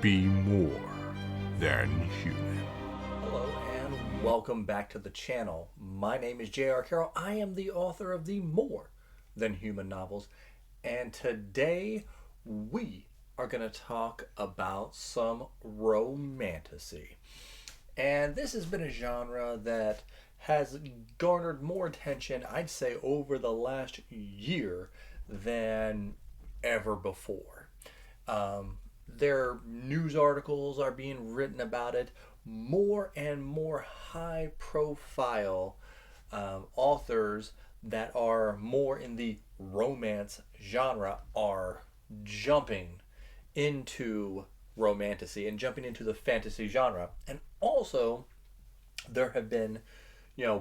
be more than human. Hello and welcome back to the channel. My name is J.R. Carroll. I am the author of the More Than Human novels, and today we are going to talk about some romantasy. And this has been a genre that has garnered more attention, I'd say, over the last year than ever before. Their news articles are being written about it. More and more high profile authors that are more in the romance genre are jumping into romantasy and jumping into the fantasy genre. And also, there have been,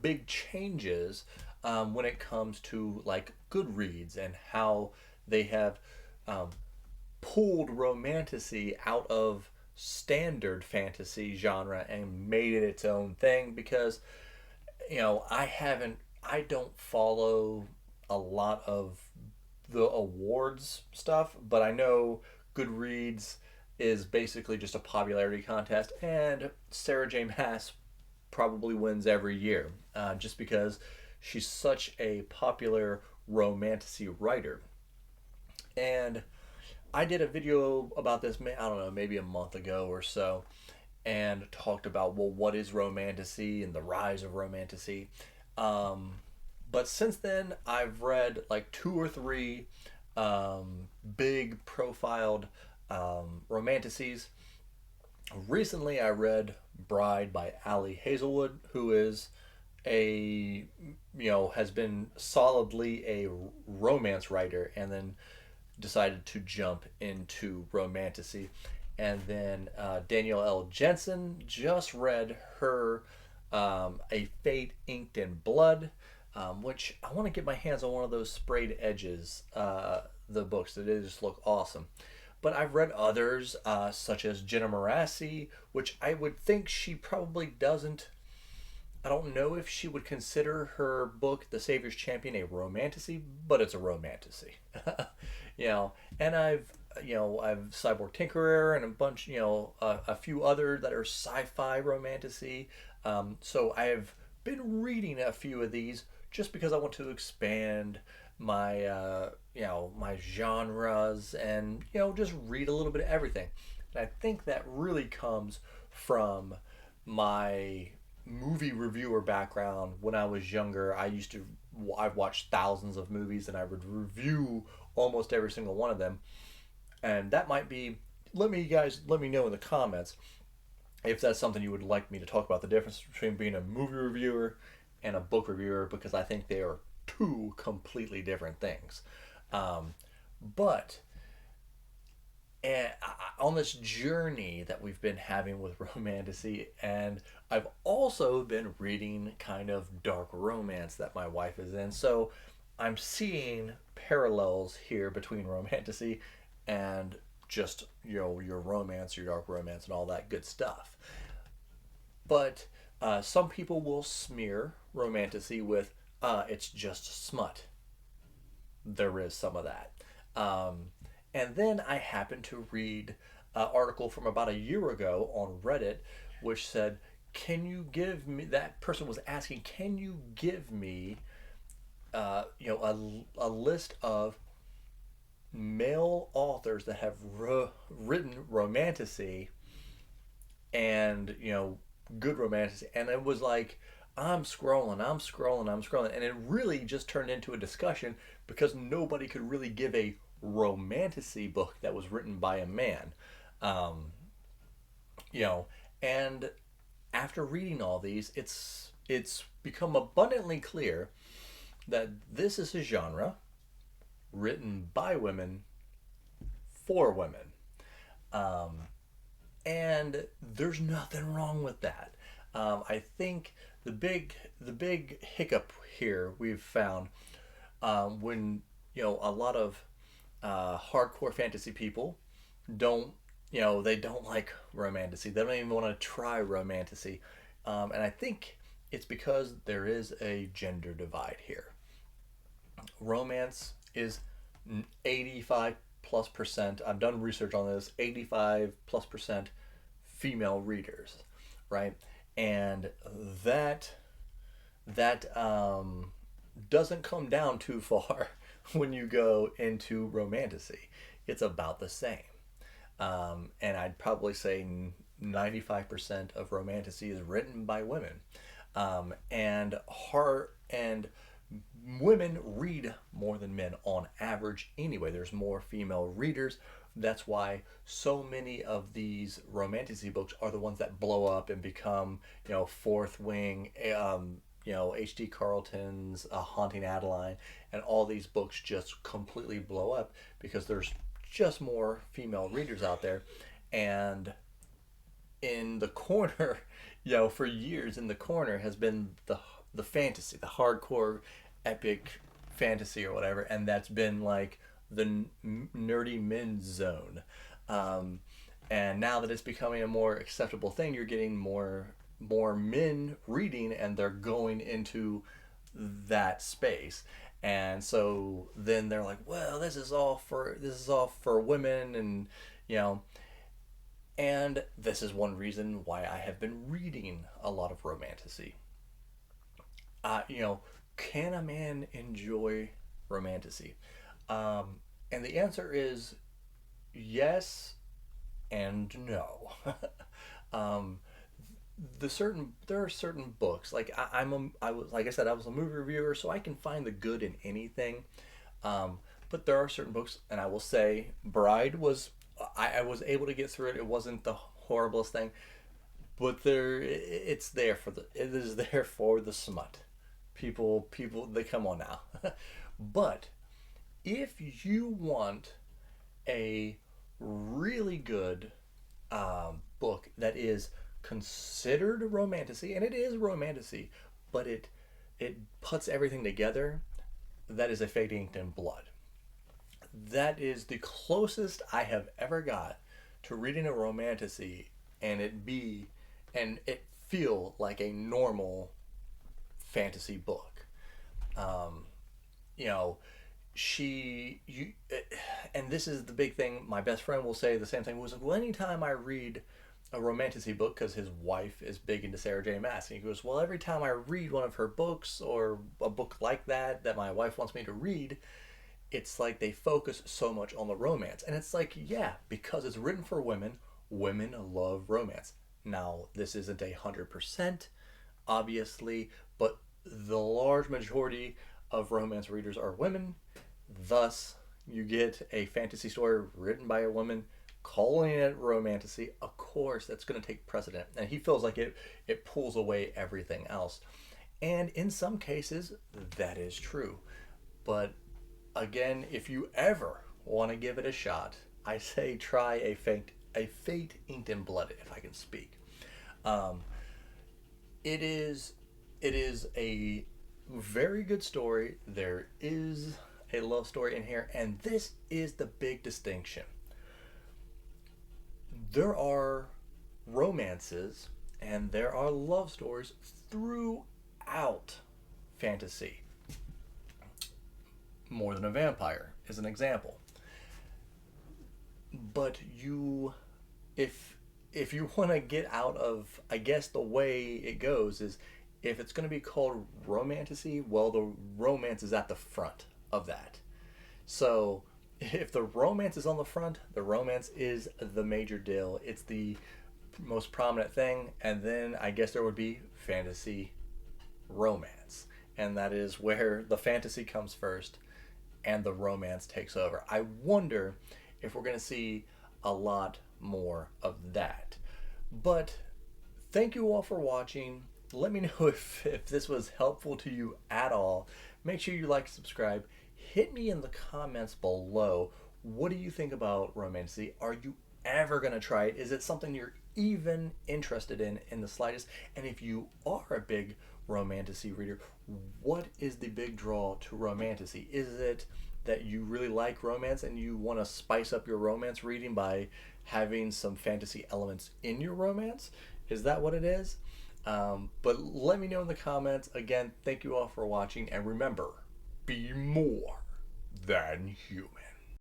big changes when it comes to like Goodreads and how they have um, pulled romantasy out of standard fantasy genre and made it its own thing because I don't follow a lot of the awards stuff, but I know Goodreads is basically just a popularity contest, and Sarah J. Maas probably wins every year just because she's such a popular romantasy writer. And I did a video about this, I don't know, maybe a month ago or so, and talked about, well, what is romantasy and the rise of romantasy. Um, but since then, I've read like two or three big profiled romantasies. Recently, I read Bride by Ali Hazelwood, who is has been solidly a romance writer, and then decided to jump into romantasy. And then Danielle L. Jensen just read her A Fate Inked in Blood, which I want to get my hands on one of those sprayed edges, the books. They just look awesome. But I've read others, such as Jenna Morassi, which I would think she probably doesn't. I don't know if she would consider her book, The Savior's Champion, a romantasy, but it's a romantasy. And I've Cyborg Tinkerer and a bunch, a few other that are sci-fi romantasy. So I have been reading a few of these just because I want to expand my, my genres and, just read a little bit of everything. And I think that really comes from my movie reviewer background. When I was younger, I watched thousands of movies and I would review almost every single one of them. And that might be, let me know in the comments if that's something you would like me to talk about, the difference between being a movie reviewer and a book reviewer, because I think they are two completely different things. But and on this journey that we've been having with romantasy, and I've also been reading kind of dark romance that my wife is in, so I'm seeing parallels here between romantasy and just your romance, your dark romance, and all that good stuff. But some people will smear romantasy with it's just smut. There is some of that. And then I happened to read an article from about a year ago on Reddit, which said, "Can you give me?" That person was asking, "Can you give me, a list of male authors that have written romantasy and good romantasy?" And it was like, I'm scrolling, and it really just turned into a discussion because nobody could really give a romantasy book that was written by a man. Um, and after reading all these, it's become abundantly clear that this is a genre written by women for women. Um, and there's nothing wrong with that. I think the big hiccup here we've found when a lot of hardcore fantasy people don't they don't like romantasy. They don't even want to try romantasy, and I think it's because there is a gender divide here. Romance is 85 plus percent. I've done research on this. 85 plus percent female readers, right? And that that doesn't come down too far when you go into romantasy. It's about the same. And I'd probably say 95% of romantasy is written by women. And women read more than men on average anyway. There's more female readers. That's why so many of these romantasy books are the ones that blow up and become, Fourth Wing, H.D. Carlton's Haunting Adeline, and all these books just completely blow up because there's just more female readers out there. And in the corner, for years in the corner has been the fantasy, the hardcore epic fantasy or whatever, and that's been like the nerdy men's zone. And now that it's becoming a more acceptable thing, you're getting more men reading, and they're going into that space. And so then they're like, well, this is all for women, and and this is one reason why I have been reading a lot of romantasy. Can a man enjoy romantasy? And the answer is yes and no. um, there are certain books, like I was, like I said, I was a movie reviewer, so I can find the good in anything. But there are certain books, and I will say Bride was, I was able to get through it. It wasn't the horriblest thing, but it is there for the smut. People, they come on now. But if you want a really good book that is considered romantasy, and it is romantasy, but it puts everything together, that is A Fate Inked in Blood. That is the closest I have ever got to reading a romantasy and it feel like a normal fantasy book. You know, and this is the big thing. My best friend will say the same thing. Was, well, anytime I read a romantasy book, because his wife is big into Sarah J. Maas, and he goes, well, every time I read one of her books or a book like that my wife wants me to read, it's like they focus so much on the romance. And it's like, yeah, because it's written for women. Women love romance. Now, this isn't 100%, obviously, but the large majority of romance readers are women. Thus, you get a fantasy story written by a woman calling it romantasy. Of course, that's going to take precedent. And he feels like it pulls away everything else. And in some cases, that is true. But again, if you ever want to give it a shot, I say try A Fate Inked in Blood, if I can speak. It is a very good story. There is a love story in here, and this is the big distinction. There are romances and there are love stories throughout fantasy. More Than a Vampire is an example. But if you want to get out of, I guess the way it goes is, if it's going to be called romantasy, well, the romance is at the front of that. So if the romance is on the front, the romance is the major deal. It's the most prominent thing. And then I guess there would be fantasy romance. And that is where the fantasy comes first and the romance takes over. I wonder if we're going to see a lot more of that. But thank you all for watching. Let me know if this was helpful to you at all. Make sure you like and subscribe. Hit me in the comments below. What do you think about romantasy? Are you ever going to try it? Is it something you're even interested in the slightest? And if you are a big romantasy reader, what is the big draw to romantasy? Is it that you really like romance and you want to spice up your romance reading by having some fantasy elements in your romance? Is that what it is? But let me know in the comments. Again, thank you all for watching, and remember, be more than human.